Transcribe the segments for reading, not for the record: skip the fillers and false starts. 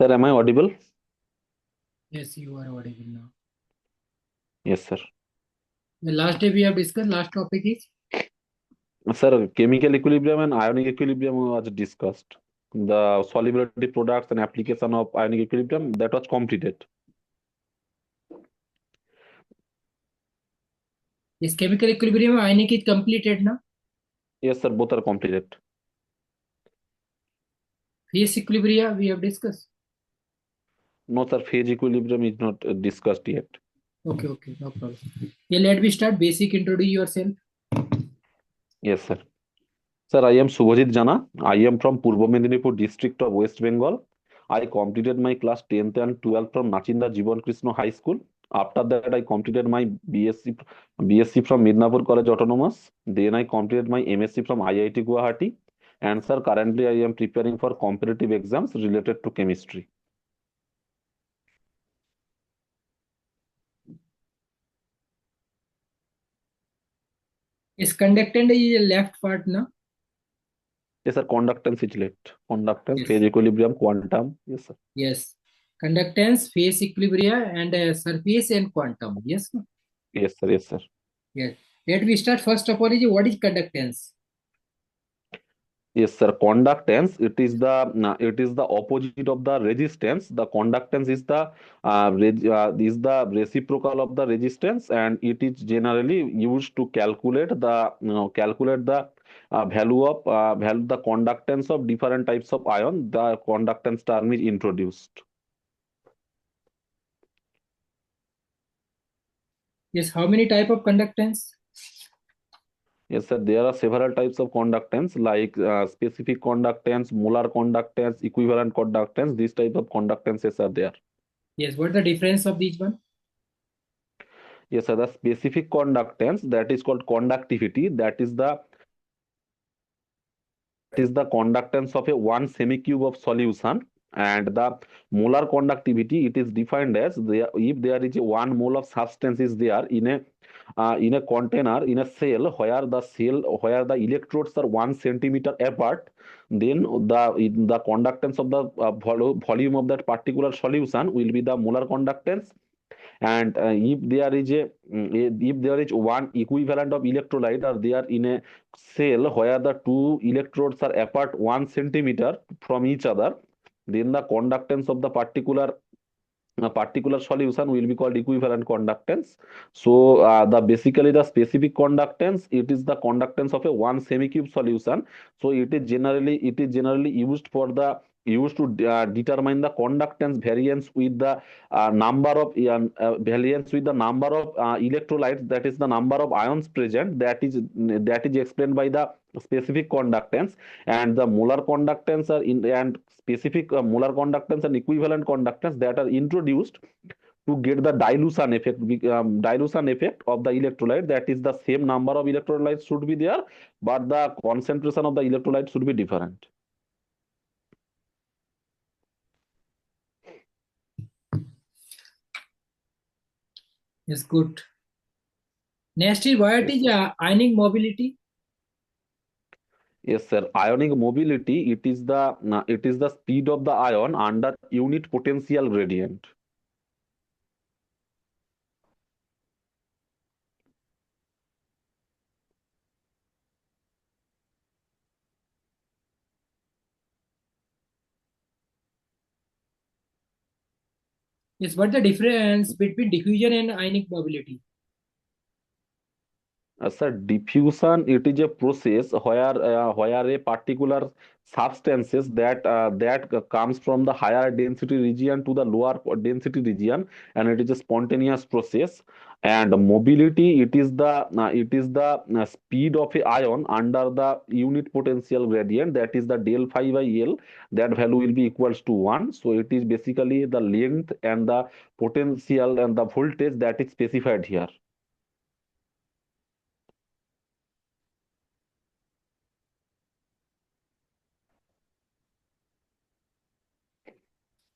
Sir, am I audible? Yes, you are audible now. Yes, sir. The last day we have discussed, last topic is Sir, chemical equilibrium and ionic equilibrium was discussed. The solubility products and application of ionic equilibrium that was completed. this chemical equilibrium ionic is completed now. Yes, sir, both are completed. Phase equilibria we have discussed. No, sir, phase equilibrium is not discussed yet. Okay, no problem. Yeah, let me start. Basic introduce yourself. Yes, sir. Sir, I am Subodhit Jana. I am from Purbo Medinipur district of West Bengal. I completed my class 10th and 12th from Nachinda Jiban Krishna High School. After that, I completed my BSc from Midnapur College Autonomous. Then I completed my MSc from IIT Guwahati. And sir, currently I am preparing for competitive exams related to chemistry. Is conductance is left part now. Yes, sir, conductance is left. Conductance, phase Yes, equilibrium, quantum. Yes, sir. yes. Conductance, phase equilibria, and surface and quantum. Yes, no? Yes, sir. Yes, sir. Yes. Let me start. First of all, is what is conductance? Yes, sir. Conductance, it is the opposite of the resistance. The conductance is the reciprocal of the resistance, and it is generally used to calculate the value the conductance of different types of ion. The conductance term is introduced. Yes. How many type of conductance? Yes, sir. There are several types of conductance like specific conductance, molar conductance, equivalent conductance. These type of conductances are there. Yes. What the difference of each one? Yes, sir. The specific conductance that is called conductivity. That is the conductance of a one semicube of solution. And the molar conductivity, it is defined as if there is a 1 mole of substance is there in a container in a cell where the electrodes are 1 centimeter apart, then the conductance of the volume of that particular solution will be the molar conductance. And if there is one equivalent of electrolyte are there in a cell where the two electrodes are apart 1 centimeter from each other, then the conductance of the particular solution will be called equivalent conductance. So the basically the specific conductance, it is the conductance of a one semicube solution. So it is generally used to determine the conductance variance with the number of electrolytes, that is the number of ions present, that is explained by the specific conductance. And the molar conductance are in and specific molar conductance and equivalent conductance that are introduced to get the dilution effect of the electrolyte. That is the same number of electrolytes should be there, but the concentration of the electrolyte should be different. Yes, good. Next is what Yes, is sir. ionic mobility? Yes, sir. Ionic mobility, it is the speed of the ion under unit potential gradient. Yes, what the difference between diffusion and ionic mobility? Sir, diffusion, it is a process where a particular substances that comes from the higher density region to the lower density region, and it is a spontaneous process. And mobility, it is the speed of a ion under the unit potential gradient, that is the del phi by L. That value will be equals to 1. So it is basically the length and the potential and the voltage that is specified here.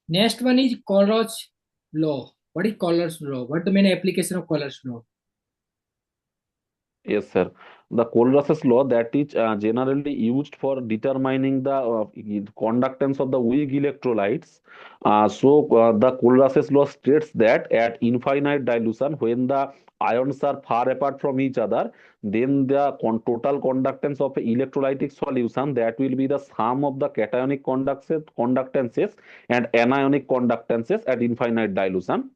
Next one is Collard's law. What is Collard's law? What the main application of Collard's law? Yes, sir. The Kohlraasch's law that is generally used for determining the conductance of the weak electrolytes. The Kohlraasch's law states that at infinite dilution, when the ions are far apart from each other, then the total conductance of a electrolytic solution, that will be the sum of the cationic conductances and anionic conductances at infinite dilution.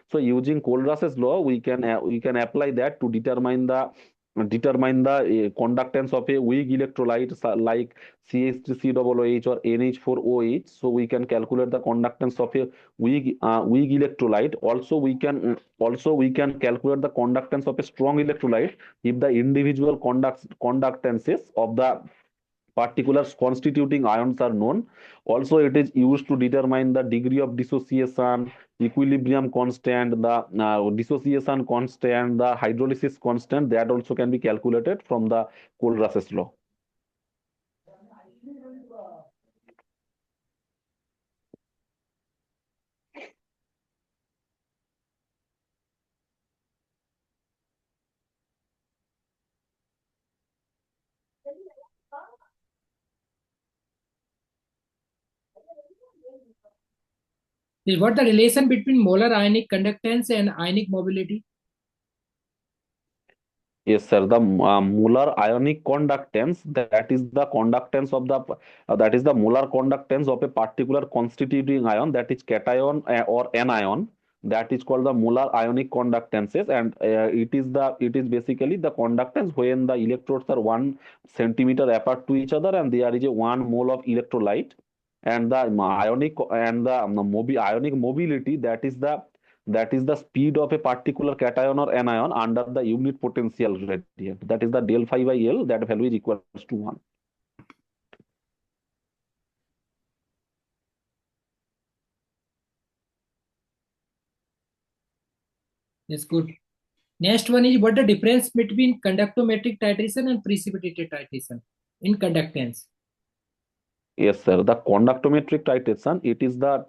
So using Kohlraasch's law, we can apply that to determine the conductance of a weak electrolyte like CH3COOH or NH4OH. So we can calculate the conductance of a weak electrolyte. Also we can calculate the conductance of a strong electrolyte if the individual conductances of the particulars constituting ions are known. Also, it is used to determine the degree of dissociation, equilibrium constant, the dissociation constant, the hydrolysis constant. That also can be calculated from the Kohlraasch's law. What the relation between molar ionic conductance and ionic mobility? Yes, sir. The molar ionic conductance, that is the molar conductance of a particular constituting ion, that is cation or anion. That is called the molar ionic conductances, and it is basically the conductance when the electrodes are 1 centimeter apart to each other, and there is a 1 mole of electrolyte, and the ionic mobility, that is the speed of a particular cation or anion under the unit potential gradient. That is the del phi by L. That value is equals to 1. That's good. Next one is what the difference between conductometric titration and precipitated titration in conductance. Yes, sir. The conductometric titration, it is a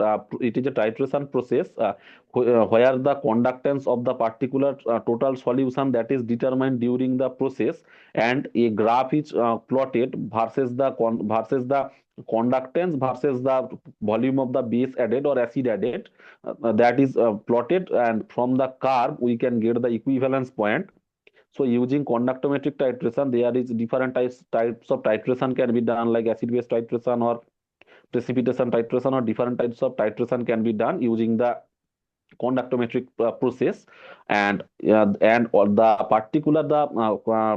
titration process where the conductance of the particular total solution that is determined during the process, and a graph is plotted versus the conductance versus the volume of the base added or acid added. That is plotted, and from the curve we can get the equivalence point. So using conductometric titration, there is different types of titration can be done, like acid-base titration or precipitation titration, or different types of titration can be done using the conductometric process. And or the particular the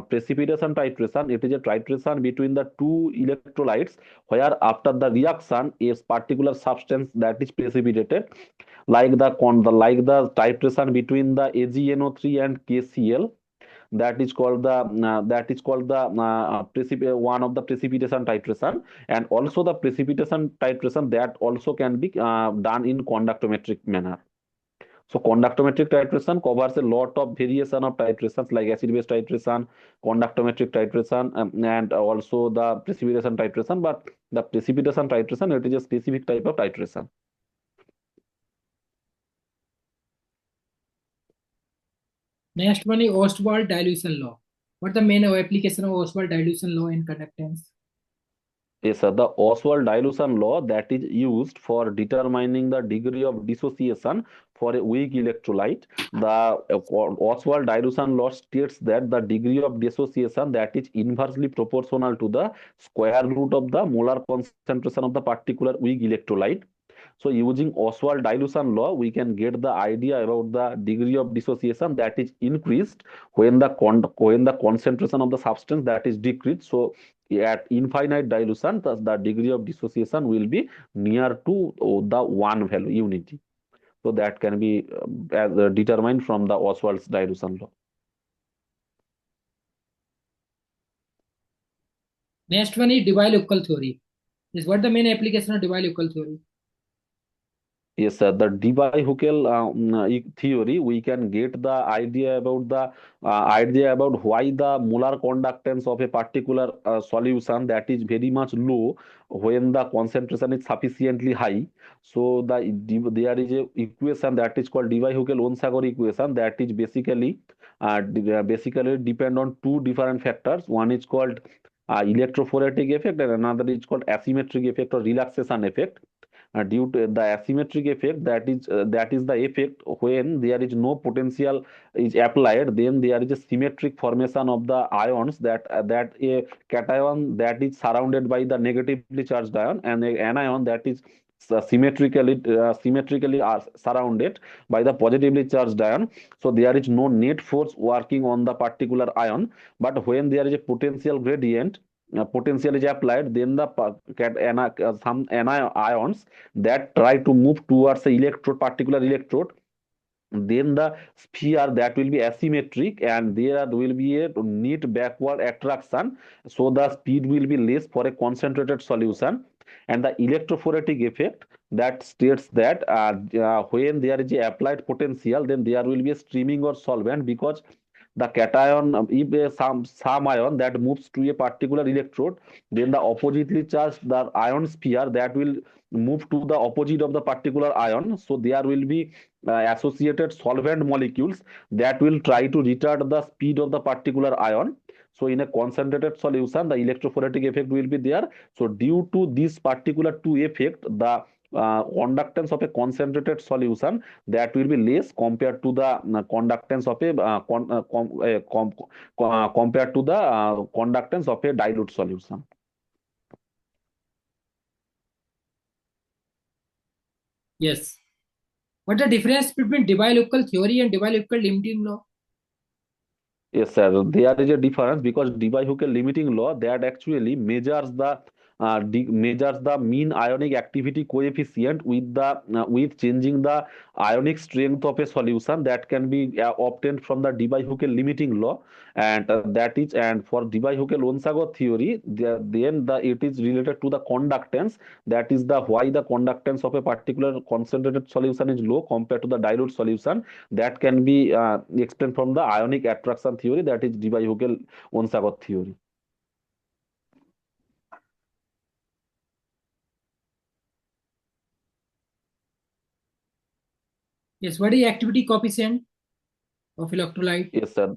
precipitation titration, it is a titration between the two electrolytes, where after the reaction a particular substance that is precipitated, like the titration between the AgNO3 and KCl. That is called the one of the precipitation titration. And also the precipitation titration, that also can be done in conductometric manner. So conductometric titration covers a lot of variation of titrations, like acid base titration, conductometric titration, and also the precipitation titration. But the precipitation titration, it is a specific type of titration. Next one is Ostwald dilution law. What the main application of Ostwald dilution law in conductance? Yes, sir. The Oswald dilution law, that is used for determining the degree of dissociation for a weak electrolyte. The Oswald dilution law states that the degree of dissociation, that is inversely proportional to the square root of the molar concentration of the particular weak electrolyte. So using Oswald dilution law, we can get the idea about the degree of dissociation that is increased when the concentration of the substance that is decreased. So at infinite dilution, the degree of dissociation will be near to the one value unity. So that can be determined from the Oswald's dilution law. Next one is Debye-Luckel theory. Is what the main application of Debye-Luckel theory? Yes, sir. The Debye-Hückel theory, we can get the idea about why the molar conductance of a particular solution that is very much low when the concentration is sufficiently high. So there is a equation that is called Debye-Hückel-Onsager equation that is basically depend on two different factors. One is called electrophoretic effect and another is called asymmetric effect or relaxation effect. Due to the asymmetric effect, that is the effect when there is no potential is applied, then there is a symmetric formation of the ions, that a cation that is surrounded by the negatively charged ion and an anion that is symmetrically are surrounded by the positively charged ion. So there is no net force working on the particular ion, but when there is a potential gradient, potential is applied, then some ions that try to move towards a particular electrode, then the sphere that will be asymmetric and there will be a neat backward attraction, so the speed will be less for a concentrated solution. And the electrophoretic effect that states that when there is a applied potential, then there will be a streaming or solvent, because the cation, if some ion that moves to a particular electrode, then the oppositely charged the ion sphere that will move to the opposite of the particular ion, so there will be associated solvent molecules that will try to retard the speed of the particular ion. So in a concentrated solution, the electrophoretic effect will be there. So due to this particular two effect, the conductance of a concentrated solution that will be less compared to the conductance of a compared to the conductance of a dilute solution. Yes. What the difference between Debye-Hückel theory and Debye-Hückel limiting law? Yes, sir. There is a difference because Debye-Hückel limiting law that actually measures the mean ionic activity coefficient with changing the ionic strength of a solution that can be obtained from the Debye-Hückel limiting law, and for Debye-Hückel-Onsager theory, then it is related to the conductance. That is the why the conductance of a particular concentrated solution is low compared to the dilute solution, that can be explained from the ionic attraction theory, that is Debye-Hückel-Onsager theory. Yes. What is activity coefficient of electrolyte? Yes, sir.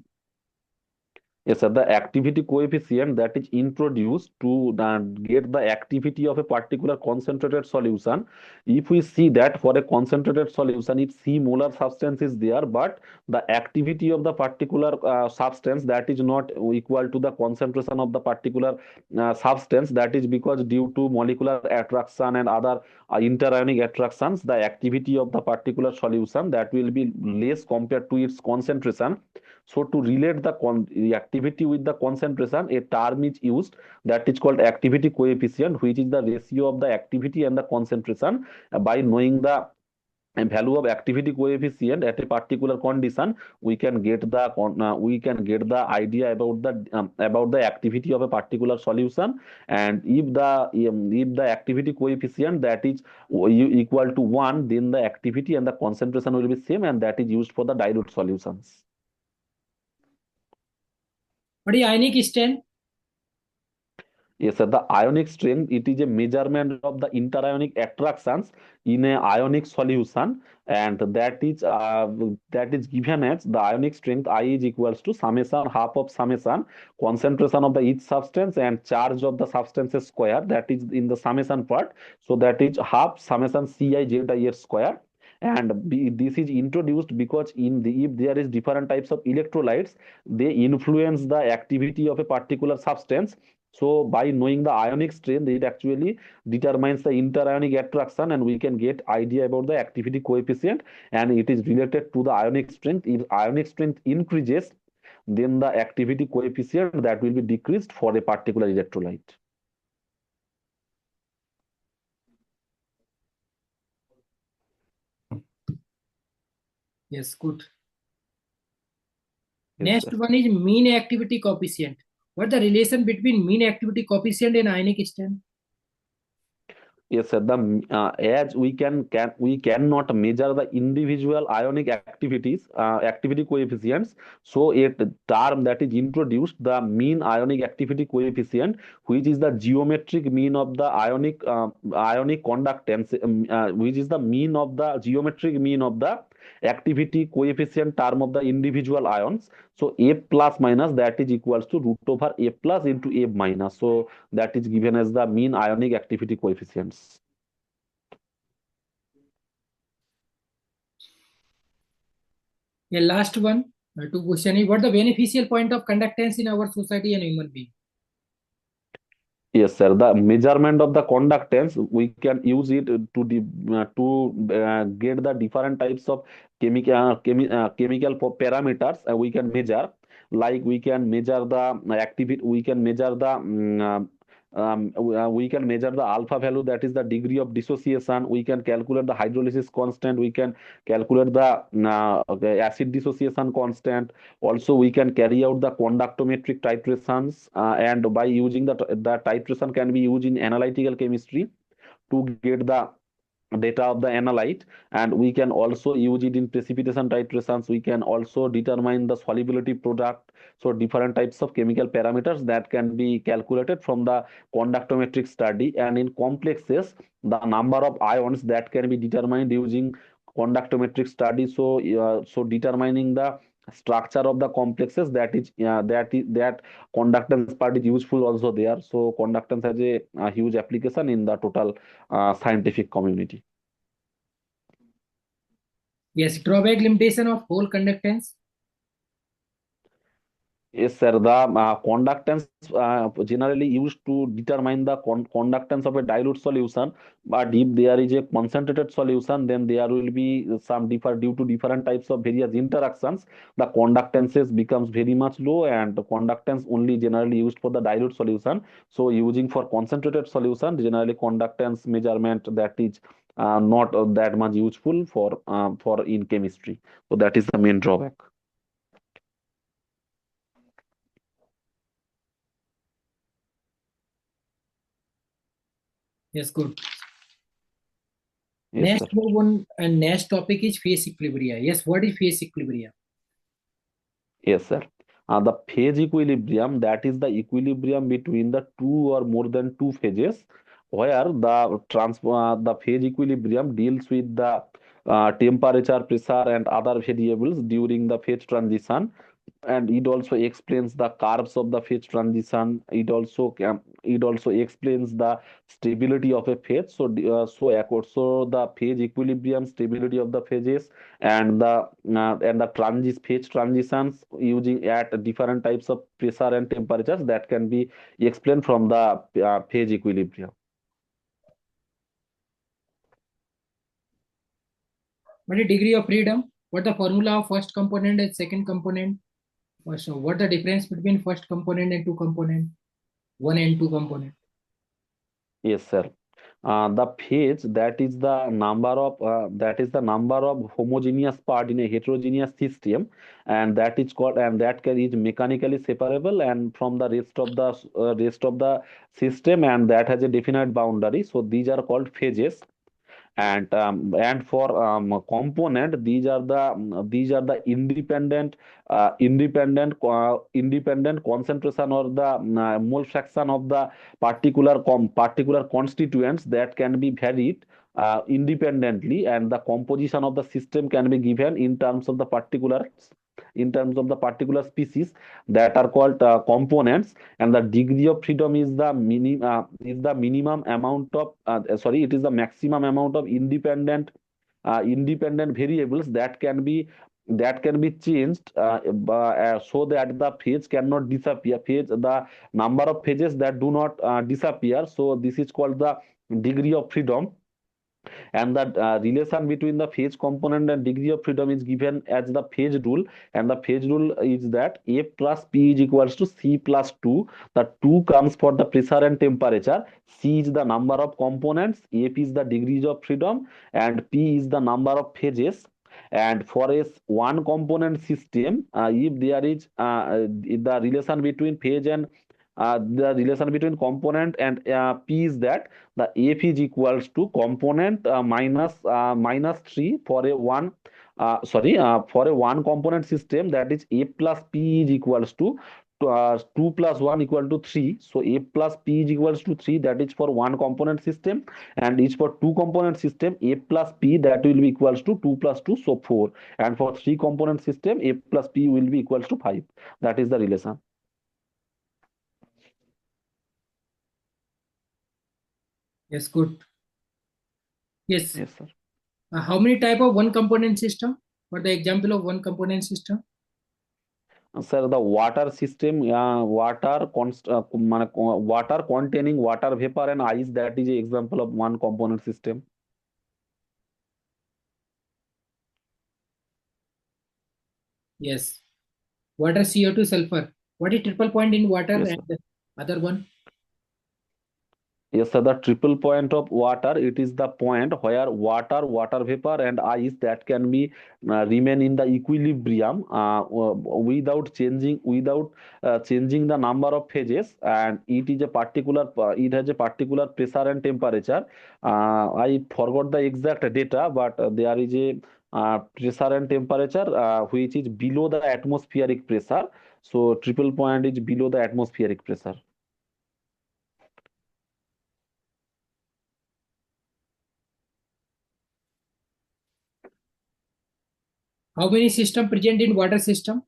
Yes, sir. The activity coefficient that is introduced to get the activity of a particular concentrated solution. If we see that for a concentrated solution, if C molar substance is there, but the activity of the particular substance that is not equal to the concentration of the particular substance, that is because due to molecular attraction and other interionic attractions, the activity of the particular solution that will be less compared to its concentration. So to relate the activity with the concentration, a term is used that is called activity coefficient, which is the ratio of the activity and the concentration. By knowing the value of activity coefficient at a particular condition, we can get the idea about the activity of a particular solution. And if the activity coefficient that is equal to 1, then the activity and the concentration will be same, and that is used for the dilute solutions. What is ionic strength? Yes, sir. The ionic strength, it is a measurement of the interionic attractions in a ionic solution, and that is given as the ionic strength I is equals to summation half of summation concentration of the each substance and charge of the substances square, that is in the summation part. So that is half summation Ci square. And this is introduced because if there is different types of electrolytes, they influence the activity of a particular substance. So by knowing the ionic strength, it actually determines the interionic attraction, and we can get idea about the activity coefficient, and it is related to the ionic strength. If ionic strength increases, then the activity coefficient that will be decreased for a particular electrolyte. Yes, good. Yes, Next sir. one is mean activity coefficient. What the relation between mean activity coefficient and ionic strength? Yes, sir. As we cannot measure the individual ionic activity coefficients. So a term that is introduced, the mean ionic activity coefficient, which is the geometric mean of the ionic conductance, which is the mean of the geometric mean of the activity coefficient term of the individual ions. So A plus minus, that is equals to root over A plus into A minus. So that is given as the mean ionic activity coefficients. Yeah, last one. To question is what the beneficial point of conductance in our society and human being? Yes, sir. The measurement of the conductance, we can use it to get the different types of chemical parameters we can measure. Like we can measure the activity, we can measure the we can measure the alpha value, that is the degree of dissociation. We can calculate the hydrolysis constant. We can calculate the okay, acid dissociation constant. Also, we can carry out the conductometric titrations, and by using the titration can be used in analytical chemistry to get the data of the analyte, and we can also use it in precipitation titrations. We can also determine the solubility product. So different types of chemical parameters that can be calculated from the conductometric study, and in complexes, the number of ions that can be determined using conductometric study. So determining the structure of the complexes, that conductance part is useful also there. So conductance has a huge application in the total scientific community. Yes, drawback limitation of whole conductance. Yes, sir. The conductance generally used to determine the conductance of a dilute solution. But if there is a concentrated solution, then there will be some differ due to different types of various interactions. The conductances becomes very much low, and the conductance only generally used for the dilute solution. So using for concentrated solution, generally conductance measurement, that is not that much useful for in chemistry. So that is the main drawback. Yes, good. Yes, sir. Next one and next topic is phase equilibria. Yes, what is phase equilibria? Yes, sir. The phase equilibrium, that is the equilibrium between the two or more than two phases, where the phase equilibrium deals with the temperature, pressure, and other variables during the phase transition, and it also explains the curves of the phase transition. It also explains the stability of a phase. So the phase equilibrium, stability of the phases, and the phase transitions using at different types of pressure and temperatures, that can be explained from the phase equilibrium. What is degree of freedom? What the formula of first component and second component? So what the difference between first component and two component? One and two component. Yes, sir. The phase, that is the number of homogeneous part in a heterogeneous system, and that is mechanically separable and from the rest of the system, and that has a definite boundary. So these are called phases. And for component, these are the independent concentration, or the mole fraction of the particular constituents that can be varied independently, and the composition of the system can be given in terms of the particular species, that are called components. And the degree of freedom is the minimum amount of sorry it is the maximum amount of independent variables that can be changed, so that the phase cannot disappear. The number of phases that do not disappear. So this is called the degree of freedom. And the relation between the phase component and degree of freedom is given as the phase rule. And the phase rule is that A plus P is equals to C plus 2. The 2 comes for the pressure and temperature. C is the number of components, F is the degrees of freedom, and P is the number of phases. And for a one component system, if there is the relation between phase and the relation between component and P is that the F is equals to component minus 3 for a one for a one component system, that is A plus P is equals to 2 plus 1 equal to 3. So A plus P is equals to 3, that is for one component system, and each for two component system A plus P, that will be equals to 2 plus 2, so 4, and for three component system A plus P will be equals to 5. That is the relation. Yes, good. Yes. Yes, sir. How many type of one component system? For the example of one component system? Sir, the water system, water containing water vapor and ice, that is an example of one component system. Yes. Water, CO2, sulfur. What is triple point in water Yes, and sir. the other one? Yes, sir. The triple point of water, it is the point where water vapor, and ice, that can be remain in the equilibrium without changing the number of phases, and it has a particular pressure and temperature. I forgot the exact data, but there is a pressure and temperature which is below the atmospheric pressure. So triple point is below the atmospheric pressure. How many system present in water system?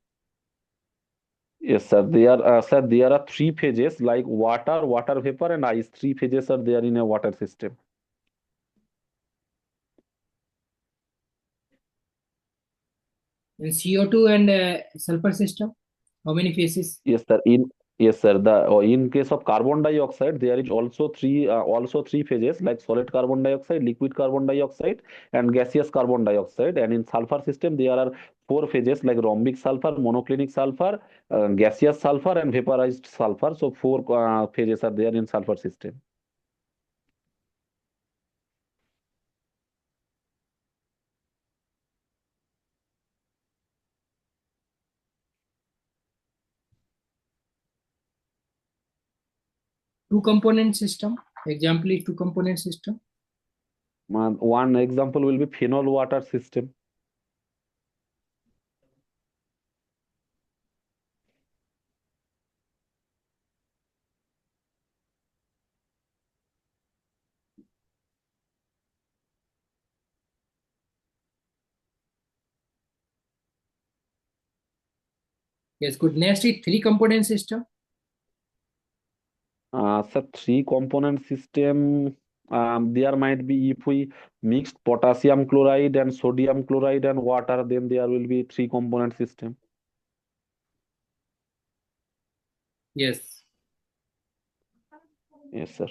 Yes, sir. There are three phases like water vapor, and ice. Three phases are there in a water system. In CO2 and sulfur system? How many phases? Yes, sir. Yes, sir. In case of carbon dioxide, there is also three phases like solid carbon dioxide, liquid carbon dioxide, and gaseous carbon dioxide. And in sulfur system, there are four phases like rhombic sulfur, monoclinic sulfur, gaseous sulfur, and vaporized sulfur. So four phases are there in sulfur system. Two component system. Example is two component system. One example will be phenol water system. Yes, good. Next is three component system. So three component system, there might be, if we mixed potassium chloride and sodium chloride and water, then there will be three component system. Yes. Yes, sir.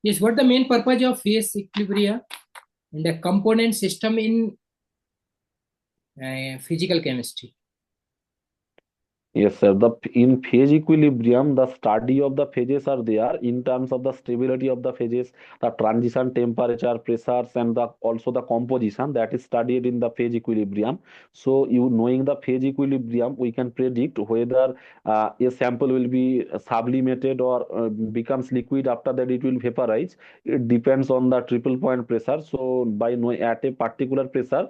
Yes, what the main purpose of phase equilibrium in the component system in physical chemistry? Yes, sir. In phase equilibrium, the study of the phases are there in terms of the stability of the phases, the transition temperature, pressures, and also the composition that is studied in the phase equilibrium. So, you knowing the phase equilibrium, we can predict whether a sample will be sublimated or becomes liquid. After that, it will vaporize. It depends on the triple point pressure. So, by knowing at a particular pressure,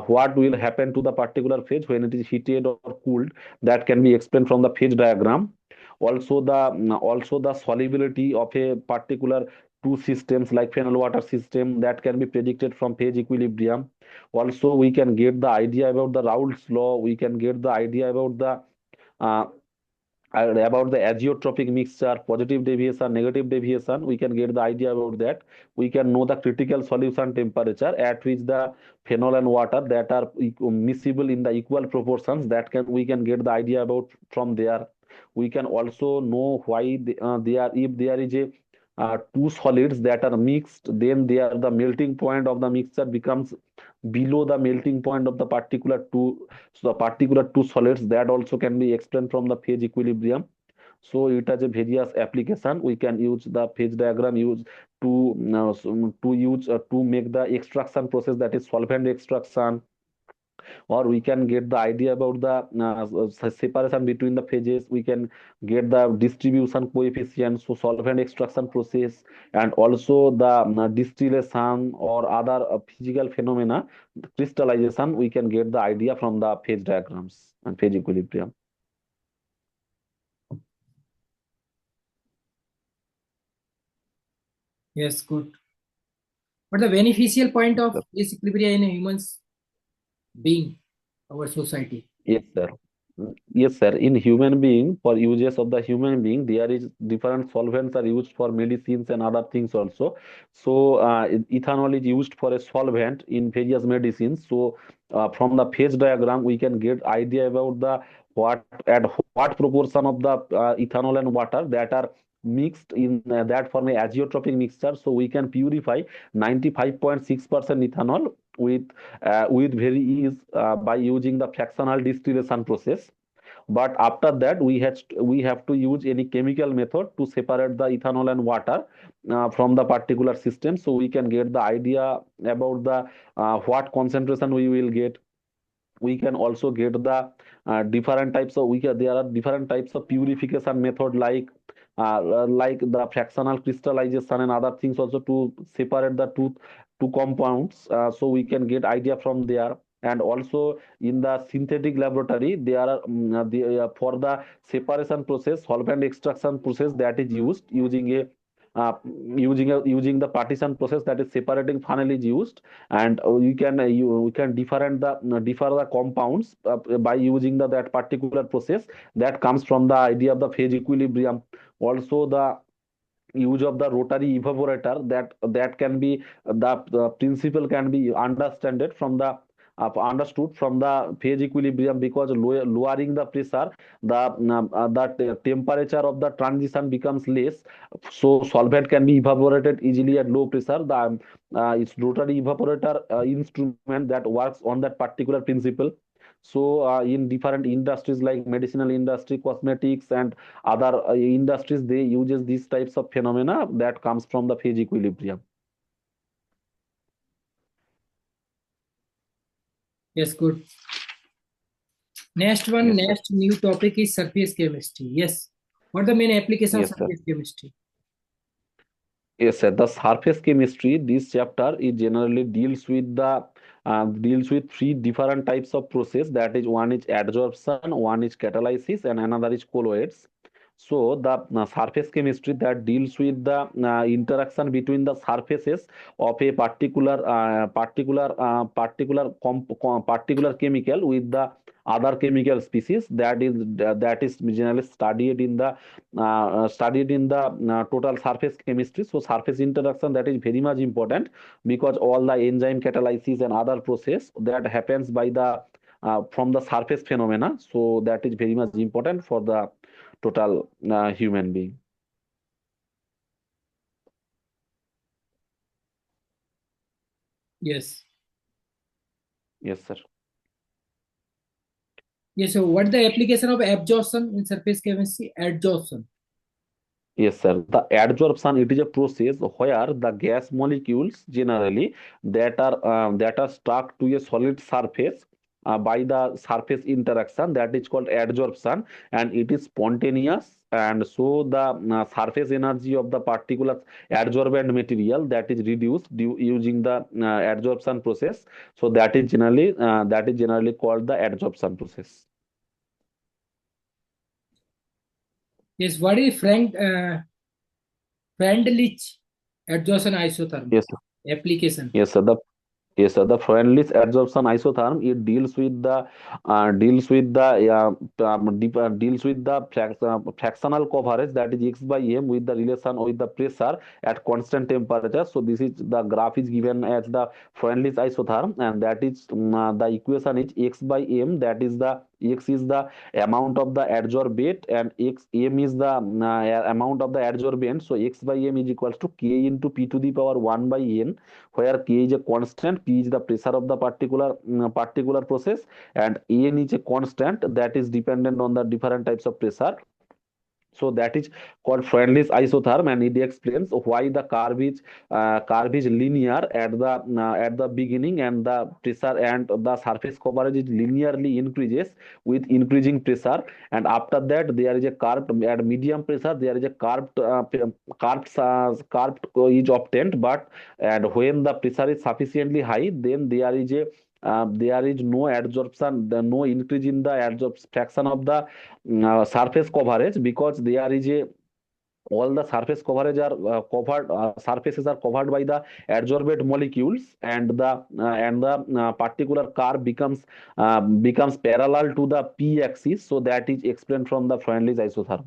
what will happen to the particular phase when it is heated or cooled, that can be explained from the phase diagram. Also the solubility of a particular two systems like phenol water system, that can be predicted from phase equilibrium. Also, we can get the idea about the Raoult's law. We can get the idea uh, about the azeotropic mixture, positive deviation, negative deviation. We can get the idea about that. We can know the critical solution temperature at which the phenol and water that are miscible in the equal proportions, that can we can get the idea about from there. We can also know why they are, if there is a two solids that are mixed, then they are, the melting point of the mixture becomes below the melting point of the particular two. So the particular two solids, that also can be explained from the phase equilibrium. So it has a various application. We can use the phase diagram use to use to make the extraction process, that is solvent extraction. or we can get the idea about the separation between the phases. We can get the distribution coefficient, so solvent extraction process, and also the distillation or other physical phenomena, crystallization. We can get the idea from the phase diagrams and phase equilibrium. Yes, good. But the beneficial point of this equilibrium in a human's being, our society. Yes, sir. Yes, sir. In human being, for uses of the human being, there is different solvents are used for medicines and other things also. So, ethanol is used for a solvent in various medicines. So, from the phase diagram, we can get idea about the what proportion of the ethanol and water that are mixed in that form a azeotropic mixture. So, we can purify 95.6% ethanol with very ease by using the fractional distillation process. But after that, we have to use any chemical method to separate the ethanol and water from the particular system, so we can get the idea about the what concentration we will get. We can also get the different types of there are different types of purification method like the fractional crystallization and other things also to separate the two compounds, so we can get idea from there. And also in the synthetic laboratory there are for the separation process, solvent extraction process that is used uh, using the partition process, that is separating funnel is used. And we can differ the compounds by using that particular process. That comes from the idea of the phase equilibrium. Also the use of the rotary evaporator, that can be the principle can be understood from the phase equilibrium, because lowering the pressure, the temperature of the transition becomes less, so solvent can be evaporated easily at low pressure. The it's rotary evaporator instrument that works on that particular principle. So in different industries like medicinal industry, cosmetics, and other industries, they uses these types of phenomena that comes from the phase equilibrium. Yes, good. Next one, Yes, sir. next new topic is surface chemistry. Yes. What are the main application of Yes, sir. surface chemistry? Yes, sir. The surface chemistry, this chapter, it generally deals with three different types of process. That is, one is adsorption, one is catalysis, and another is colloids. So the surface chemistry that deals with the interaction between the surfaces of a particular chemical with the other chemical species, that is generally studied in the total surface chemistry. So surface interaction, that is very much important, because all the enzyme catalysis and other process that happens by the from the surface phenomena. So that is very much important for the total human being. Yes. Yes, sir. Yes. So, what the application of absorption in surface chemistry? Adsorption. Yes, sir. The adsorption, it is a process where the gas molecules generally that are stuck to a solid surface by the surface interaction, that is called adsorption, and it is spontaneous. And so the surface energy of the particular adsorbent material, that is reduced using the adsorption process. So that is generally called the adsorption process. Yes. What is Freundlich adsorption isotherm Yes, sir. application? Yes, sir. Yes, sir. The Freundlich adsorption isotherm, it deals with the fractional coverage, that is x by m, with the relation with the pressure at constant temperature. So this is the graph is given as the Freundlich isotherm, and that is the equation is x by m. That is the x is the amount of the adsorbate, and x m is the amount of the adsorbent. So x by m is equals to k into p to the power 1 by n, where k is a constant, p is the pressure of the particular process, and an is a constant that is dependent on the different types of pressure. So that is called Freundlich isotherm, and it explains why the curve is linear at the beginning, and the pressure and the surface coverage is linearly increases with increasing pressure, and after that there is a curved at medium pressure, there is a curved is obtained, but and when the pressure is sufficiently high, then there is no adsorption, no increase in the adsorption fraction of the surface coverage, because there is a all the surface coverage are covered surfaces are covered by the adsorbate molecules, and the particular curve becomes parallel to the p axis. So that is explained from the Freundlich isotherm.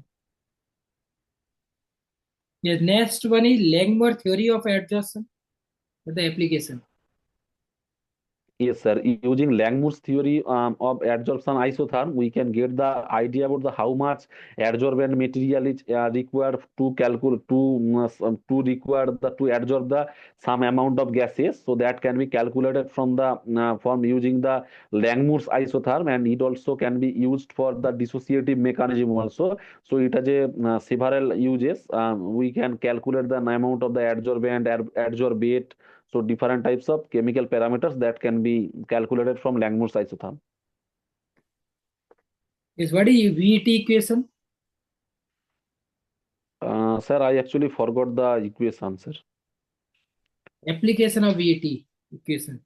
Yes, next one is Langmuir theory of adsorption. What the application? Yes, sir. Using Langmuir's theory of adsorption isotherm, we can get the idea about the how much adsorbent material is required to calculate to require the to adsorb the some amount of gases. So that can be calculated from the from using the Langmuir's isotherm, and it also can be used for the dissociative mechanism also. So it has a several uses. We can calculate the amount of the adsorbent, adsorbate, so different types of chemical parameters that can be calculated from Langmuir's isotherm. Yes, what is VET equation? Sir, I actually forgot the equation, sir. Application of VET equation.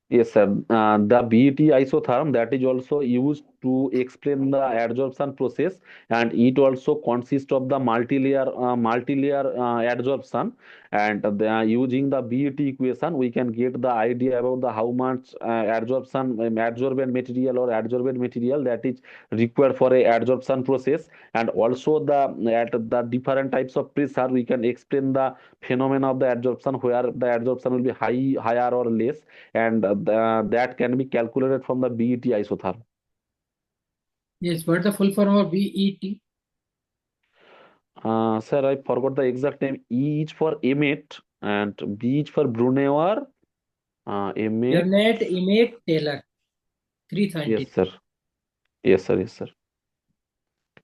Yes, sir. The BET isotherm that is also used to explain the adsorption process, and it also consists of the multi-layer adsorption. And using the BET equation, we can get the idea about the how much adsorbent material or adsorbent material that is required for a adsorption process, and also the at the different types of pressure we can explain the phenomena of the adsorption, where the adsorption will be higher or less, and that can be calculated from the BET isotherm. Yes, what the full form of VET? Sir, I forgot the exact name. E is for emit and B is for Brunner. Emit. Burnett, Emmett, Taylor. 330. Yes, sir. Yes, sir. Yes, sir.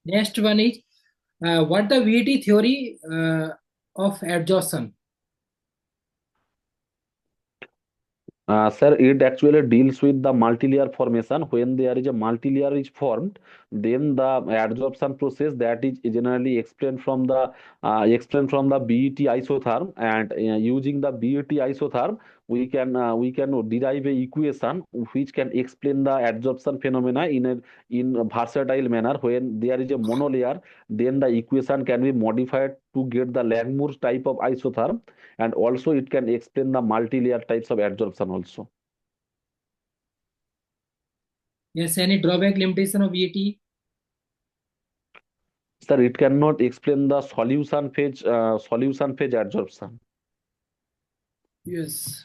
Next one is what the VET theory of adsorption? Sir, it actually deals with the multi-layer formation. When there is a multi-layer is formed, then the adsorption process that is generally explained from the BET isotherm, and using the BET isotherm, we can derive a equation which can explain the adsorption phenomena in a versatile manner. When there is a monolayer, then the equation can be modified to get the Langmuir type of isotherm, and also it can explain the multi-layer types of adsorption also. Yes, any drawback limitation of VET? Sir, it cannot explain the solution phase adsorption. Yes.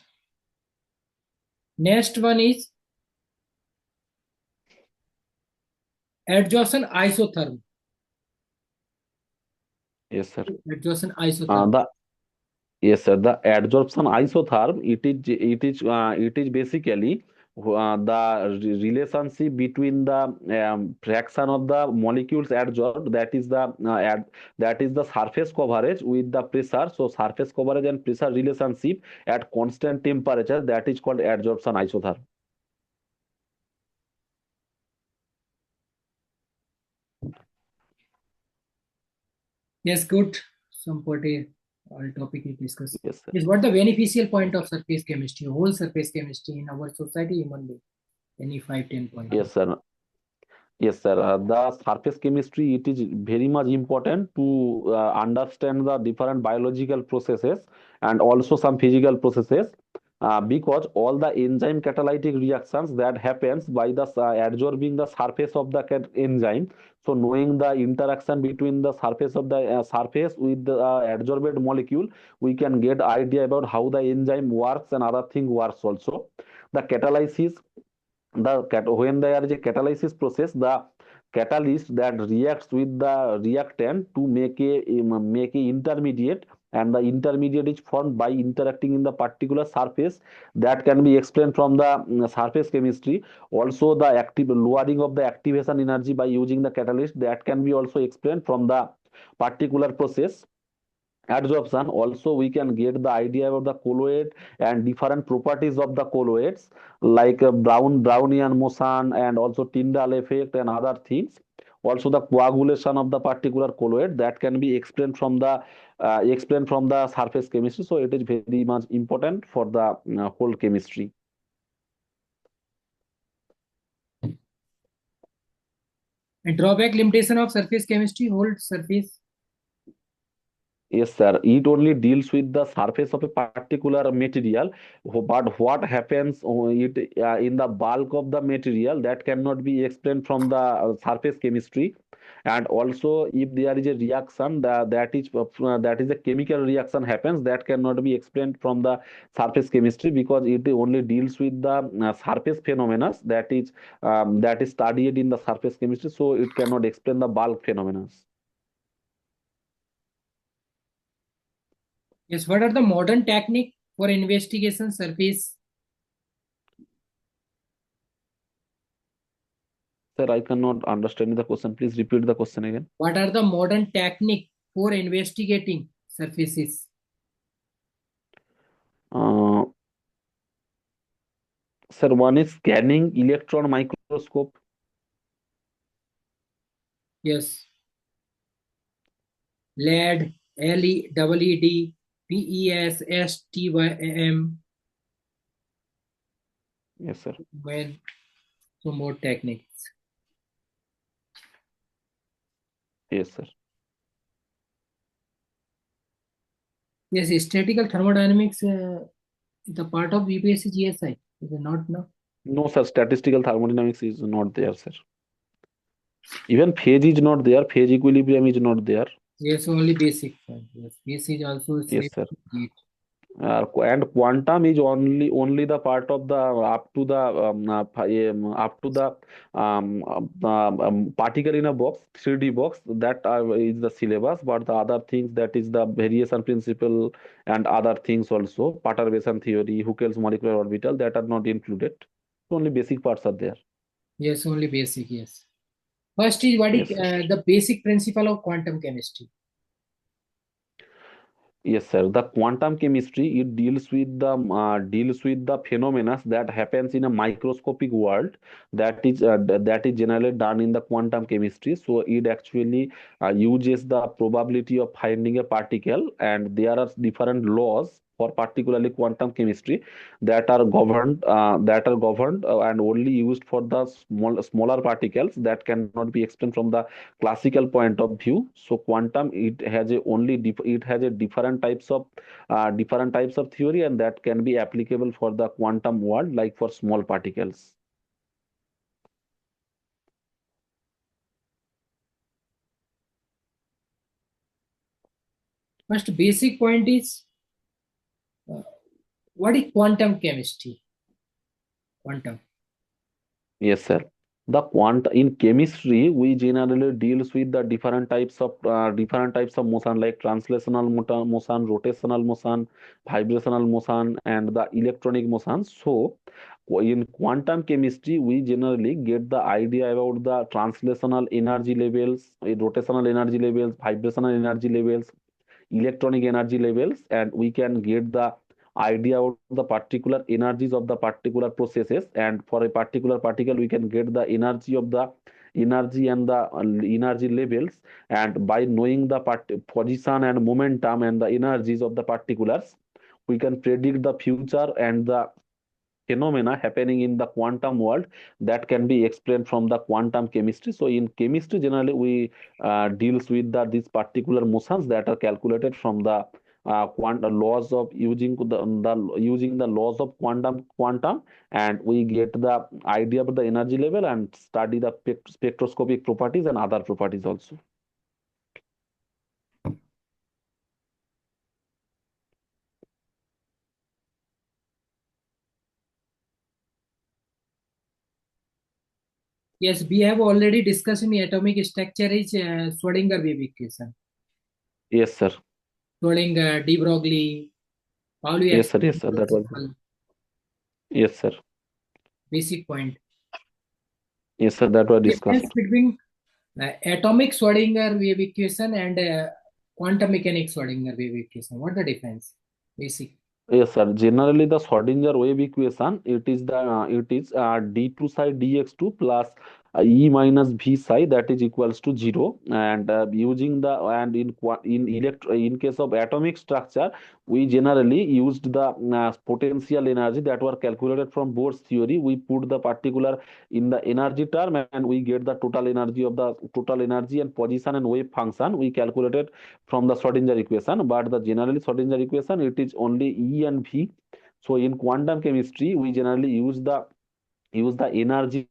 Next one is adsorption isotherm. Yes, sir. Adsorption Uh, isotherm. the Yes, sir. The adsorption isotherm, it is basically relationship between the fraction of the molecules adsorbed, that is the surface coverage with the pressure. So surface coverage and pressure relationship at constant temperature, that is called adsorption isotherm. Yes, good. Some pretty all topic is discussed. Yes, sir. Is what the beneficial point of surface chemistry, whole surface chemistry in our society, human being? Any 5, 10 points? Yes, sir. Yes, sir. The surface chemistry, it is very much important to understand the different biological processes and also some physical processes, because all the enzyme catalytic reactions that happens by the adsorbing the surface of the enzyme. So knowing the interaction between the surface of the surface with the adsorbed molecule, we can get idea about how the enzyme works and other thing works also. The catalysis when there is a catalysis process, the catalyst that reacts with the reactant to make a intermediate, and the intermediate is formed by interacting in the particular surface. That can be explained from the surface chemistry. Also, the active lowering of the activation energy by using the catalyst, that can be also explained from the particular process. Adsorption, also we can get the idea about the colloid and different properties of the colloids, like Brownian motion and also Tyndall effect and other things. Also the coagulation of the particular colloid, that can be explained from the surface chemistry. So it is very much important for the whole chemistry. And drawback limitation of surface chemistry, hold surface. Yes, sir. It only deals with the surface of a particular material, but what happens in the bulk of the material, that cannot be explained from the surface chemistry. And also, if there is a reaction that is a chemical reaction happens, that cannot be explained from the surface chemistry, because it only deals with the surface phenomena that is studied in the surface chemistry. So it cannot explain the bulk phenomena. Yes, what are the modern technique for investigation surface? Sir, I cannot understand the question. Please repeat the question again. What are the modern technique for investigating surfaces? Uh, Sir, one is scanning electron microscope. Yes, lead, LED, PES, STYM. Yes, sir. Well, so more techniques. Yes, sir. Yes, statical thermodynamics, the part of UPSC GSI. Is it not now? No, sir. Statistical thermodynamics is not there, sir. Even phase is not there. Phase equilibrium is not there. Yes, only basic. Yes, basic is also Yes, same. sir. And quantum is only the part of the up to the particle in a box, 3D box, that is the syllabus. But the other things, that is the variation principle and other things, also perturbation theory, Huckel's molecular orbital, that are not included. Only basic parts are there. Yes, only basic. Yes. First is what is Yes, sir. the basic principle of quantum chemistry. Yes, sir. The quantum chemistry, it deals with the phenomena that happens in a microscopic world, that is generally done in the quantum chemistry. So it actually uses the probability of finding a particle, and there are different laws for particularly quantum chemistry that are governed and only used for the smaller particles, that cannot be explained from the classical point of view. So quantum, it has a different types of theory, and that can be applicable for the quantum world, like for small particles. First basic point is uh, what is quantum chemistry? Quantum. Yes, sir. The quant in chemistry, we generally deals with the different types of motion, like translational motion, rotational motion, vibrational motion, and the electronic motion. So in quantum chemistry, we generally get the idea about the translational energy levels, rotational energy levels, vibrational energy levels, electronic energy levels, and we can get the idea of the particular energies of the particular processes. And for a particular particle, we can get the energy and the energy levels. And by knowing the position and momentum and the energies of the particulars, we can predict the future and the phenomena happening in the quantum world, that can be explained from the quantum chemistry. So in chemistry, generally we deals with these particular motions that are calculated from the laws of using the laws of quantum, and we get the idea about the energy level and study the spectroscopic properties and other properties also. Yes, we have already discussed in atomic structure is Schrodinger wave equation. Yes, sir. Schrodinger, de Broglie, Pauli Yes, experiment sir. That was principle, yes, sir. basic point. Yes, sir. That was Difference discussed. between atomic Schrodinger wave equation and quantum mechanics Schrodinger wave equation. What the difference? Basic. Yes, sir. Generally, the Schrodinger wave equation, it is d2 psi dx2 plus e minus v psi, that is equals to zero. And using the and in case of atomic structure, we generally used the potential energy that were calculated from Bohr's theory. We put the particular in the energy term, and we get the total energy and position and wave function. We calculated from the Schrodinger equation, but the generally Schrodinger equation, it is only E and V. So in quantum chemistry, we generally use the energy